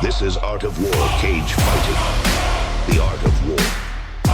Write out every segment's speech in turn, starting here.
This is Art of War Cage Fighting. The Art of War.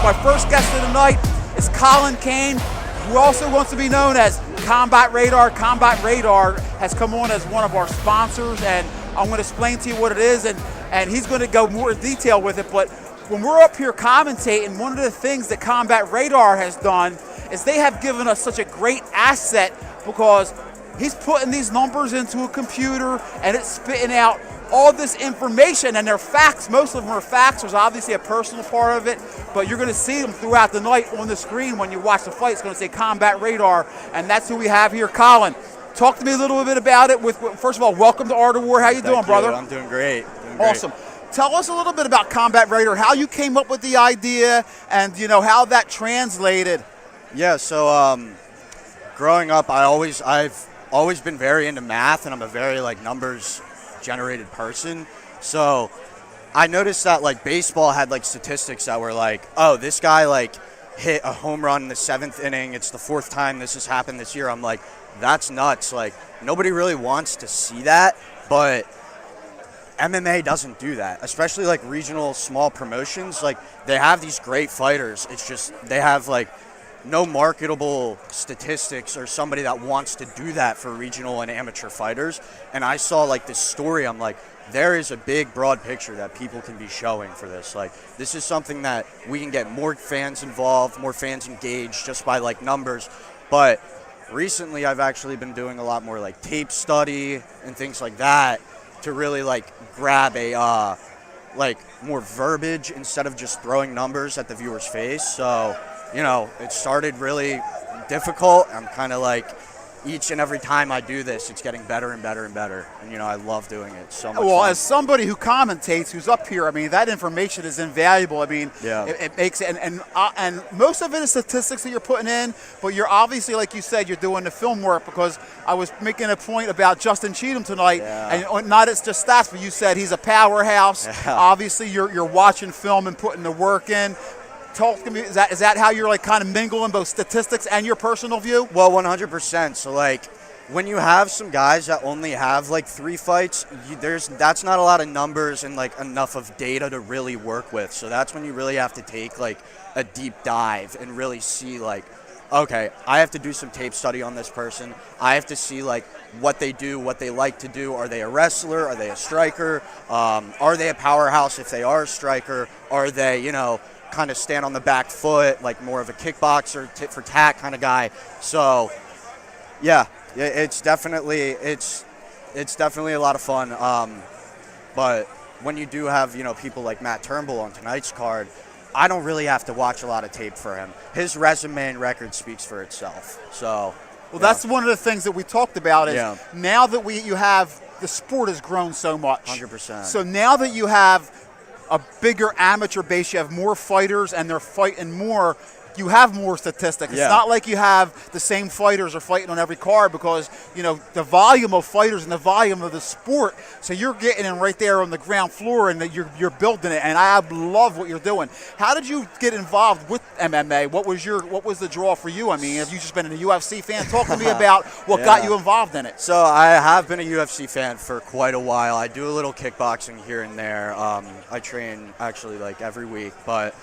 My first guest of the night is Colin Kane, who also wants to be known as Combat Radar. Combat Radar has come on as one of our sponsors, and I'm going to explain to you what it is, and he's going to go more in detail with it. But when we're up here commentating, one of the things that Combat Radar has done is they have given us such a great asset, because he's putting these numbers into a computer and it's spitting out all this information, and they're facts. Most of them are facts. There's obviously a personal part of it, but you're going to see them throughout the night on the screen when you watch the fight. It's going to say Combat Radar, and that's who we have here. Colin, talk to me a little bit about it. First of all, welcome to Art of War. How you doing, brother? I'm doing great. Awesome. Tell us a little bit about Combat Radar, how you came up with the idea, and how that translated. Yeah, so growing up, I've always been very into math, and I'm a very numbers generated person. So I noticed that baseball had statistics that were oh, this guy hit a home run in the 7th inning. It's the 4th time this has happened this year. I'm like, that's nuts. Nobody really wants to see that, but MMA doesn't do that, especially regional small promotions. They have these great fighters. It's just they have no marketable statistics or somebody that wants to do that for regional and amateur fighters. And I saw this story. I'm like, there is a big broad picture that people can be showing for this. This is something that we can get more fans involved, more fans engaged just by numbers. But recently I've actually been doing a lot more tape study and things like that to really grab a more verbiage instead of just throwing numbers at the viewer's face. So it started really difficult. I'm kind of each and every time I do this, it's getting better and better and better. And, I love doing it so much. Well, fun. as somebody who commentates, who's up here, that information is invaluable. Yeah. It makes it, and most of it is statistics that you're putting in, but you're obviously, like you said, you're doing the film work, because I was making a point about Justin Cheetum tonight, and not it's just stats, but you said he's a powerhouse. Yeah. Obviously, you're watching film and putting the work in. Talk to me. Is that how you're kind of mingling both statistics and your personal view? Well, 100%. So when you have some guys that only have 3 fights, that's not a lot of numbers and enough of data to really work with. So that's when you really have to take a deep dive and really see okay, I have to do some tape study on this person. I have to see what they do, what they like to do. Are they a wrestler? Are they a striker? Are they a powerhouse if they are a striker? Are they kind of stand on the back foot, more of a kickboxer, tit for tat kind of guy? So yeah, it's definitely a lot of fun. But when you do have people like Matt Turnbull on tonight's card, I don't really have to watch a lot of tape for him. His resume and record speaks for itself. So well, that's one of the things that we talked about is now that you have the sport has grown so much. 100%. So now that you have a bigger amateur base, you have more fighters and they're fighting more, you have more statistics. It's not like you have the same fighters are fighting on every card, because the volume of fighters and the volume of the sport, so you're getting in right there on the ground floor, and you're building it, and I love what you're doing. How did you get involved with MMA? What was the draw for you? Have you just been a UFC fan? Talk to me about what got you involved in it. So I have been a UFC fan for quite a while. I do a little kickboxing here and there. I train actually every week, but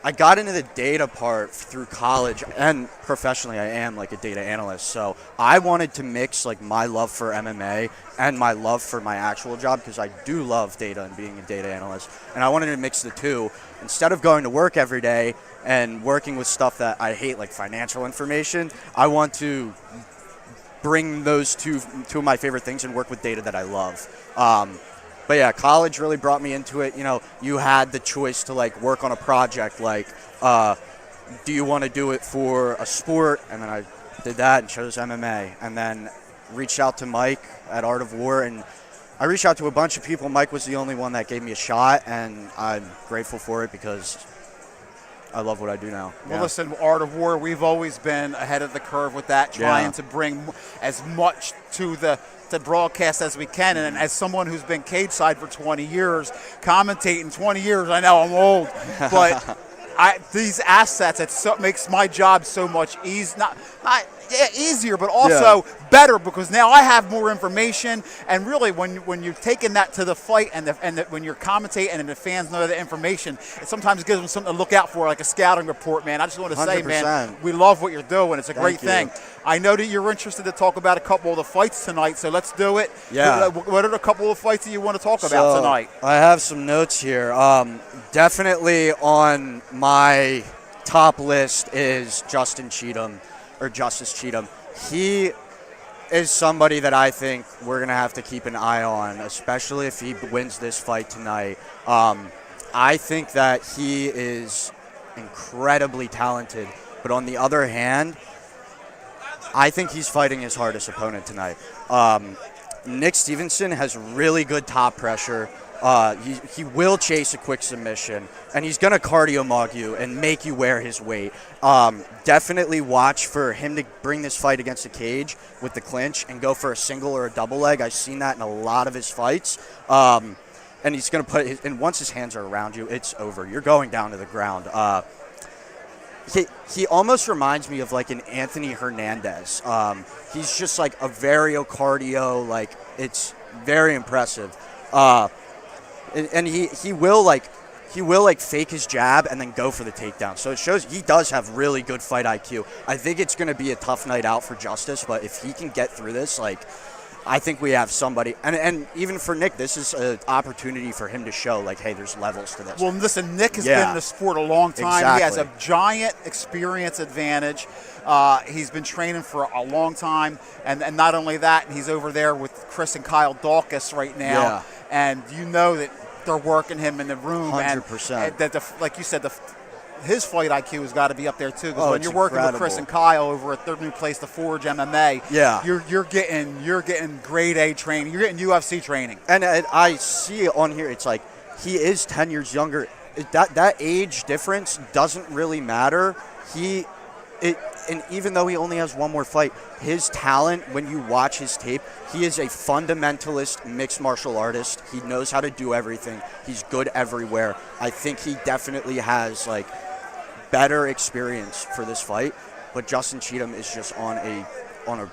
I got into the data part through college, and professionally I am a data analyst. So I wanted to mix my love for MMA and my love for my actual job, because I do love data and being a data analyst. And I wanted to mix the two. Instead of going to work every day and working with stuff that I hate, like financial information, I want to bring those two of my favorite things and work with data that I love. But yeah, college really brought me into it. You had the choice to work on a project, do you want to do it for a sport? And then I did that and chose MMA, and then reached out to Mike at Art of War, and I reached out to a bunch of people. Mike was the only one that gave me a shot, and I'm grateful for it because I love what I do now. Well, listen, Art of War, we've always been ahead of the curve with that, trying to bring as much to the broadcast as we can. And as someone who's been cage side for 20 years, commentating 20 years, I know I'm old, but these assets, makes my job so much easier. Not easier, but also better, because now I have more information. And really, when you're taking that to the fight, and when you're commentating and the fans know the information, it sometimes gives them something to look out for, like a scouting report, man. I just want to say, 100%. man, we love what you're doing. It's a great thing. I know that you're interested to talk about a couple of the fights tonight, so let's do it. Yeah. What are the couple of fights that you want to talk about tonight? I have some notes here. Definitely on my top list is Justice Cheetum. He is somebody that I think we're going to have to keep an eye on, especially if he wins this fight tonight. I think that he is incredibly talented, but on the other hand, I think he's fighting his hardest opponent tonight. Nick Stephenson has really good top pressure. He will chase a quick submission, and he's going to cardio mog you and make you wear his weight. Definitely watch for him to bring this fight against the cage with the clinch and go for a single or a double leg. I've seen that in a lot of his fights. And he's going to and once his hands are around you, it's over. You're going down to the ground. He almost reminds me of like an Anthony Hernandez. He's just like a very cardio, like it's very impressive. And he will fake his jab and then go for the takedown. So it shows he does have really good fight IQ. I think it's going to be a tough night out for Justice, but if he can get through this, like, I think we have somebody. And even for Nick, this is an opportunity for him to show, like, hey, there's levels to this. Well, listen, Nick has been in the sport a long time. Exactly. He has a giant experience advantage. He's been training for a long time. And not only that, he's over there with Chris and Kyle Dawkins right now. Yeah. And you know that they're working him in the room. 100%. And that, like you said, his fight IQ has got to be up there too. Because when you're working incredible with Chris and Kyle over at their new place, the Forge MMA, you're getting grade A training. You're getting UFC training. And I see on here, it's like he is 10 years younger. That age difference doesn't really matter. And even though he only has one more fight, his talent, when you watch his tape, he is a fundamentalist mixed martial artist. He knows how to do everything. He's good everywhere. I think he definitely has like better experience for this fight. But Justin Cheetum is just on a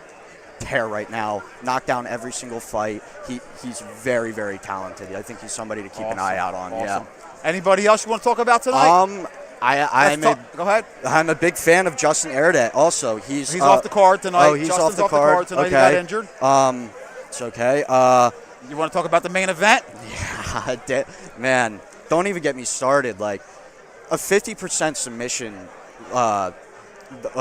tear right now. Knocked down every single fight. He's very, very talented. I think he's somebody to keep an eye out on. Awesome. Yeah. Anybody else you want to talk about tonight? Go ahead. I'm a big fan of Justin Erdet. Also, he's off the card tonight. Oh, he's Justin's off the card tonight. Okay. He got injured. It's okay. You want to talk about the main event? Yeah, man, don't even get me started. Like a 50% submission of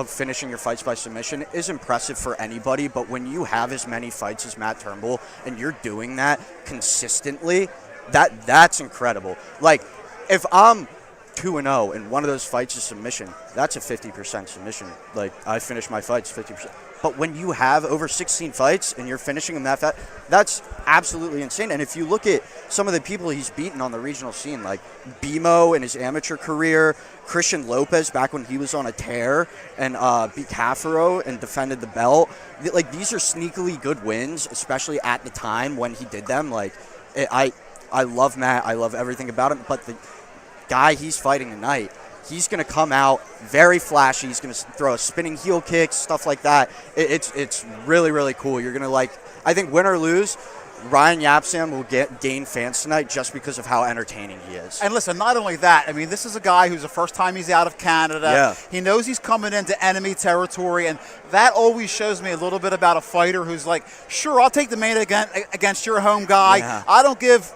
finishing your fights by submission is impressive for anybody, but when you have as many fights as Matt Turnbull and you're doing that consistently, that's incredible. Like if I'm 2-0 and one of those fights is submission, that's a 50% submission. Like I finish my fights 50%. But when you have over 16 fights and you're finishing them that fast, that's absolutely insane. And if you look at some of the people he's beaten on the regional scene, like BMO in his amateur career, Christian Lopez back when he was on a tear, and beat Cafaro and defended the belt, like these are sneakily good wins, especially at the time when he did them. Like I love Matt. I love everything about him. But the guy he's fighting tonight, he's going to come out very flashy. He's going to throw a spinning heel kick, stuff like that. It's really, really cool. You're going to like, I think win or lose, Ryan Yapsam will gain fans tonight just because of how entertaining he is. And listen, not only that, I mean, this is a guy who's the first time he's out of Canada. Yeah. He knows he's coming into enemy territory, and that always shows me a little bit about a fighter who's like, sure, I'll take the main against your home guy. Yeah. I don't give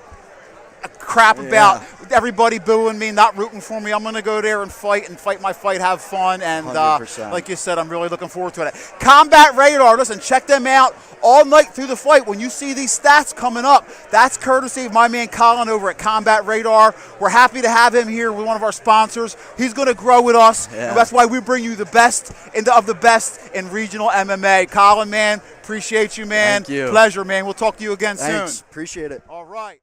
a crap about everybody booing me, not rooting for me. I'm going to go there and fight my fight, have fun. And like you said, I'm really looking forward to it. Combat Radar, listen, check them out all night through the fight. When you see these stats coming up, that's courtesy of my man Colin over at Combat Radar. We're happy to have him here with one of our sponsors. He's going to grow with us. Yeah. And that's why we bring you the best of the best in regional MMA. Colin, man, appreciate you, man. Thank you. Pleasure, man. We'll talk to you again Thanks. soon. Appreciate it. All right.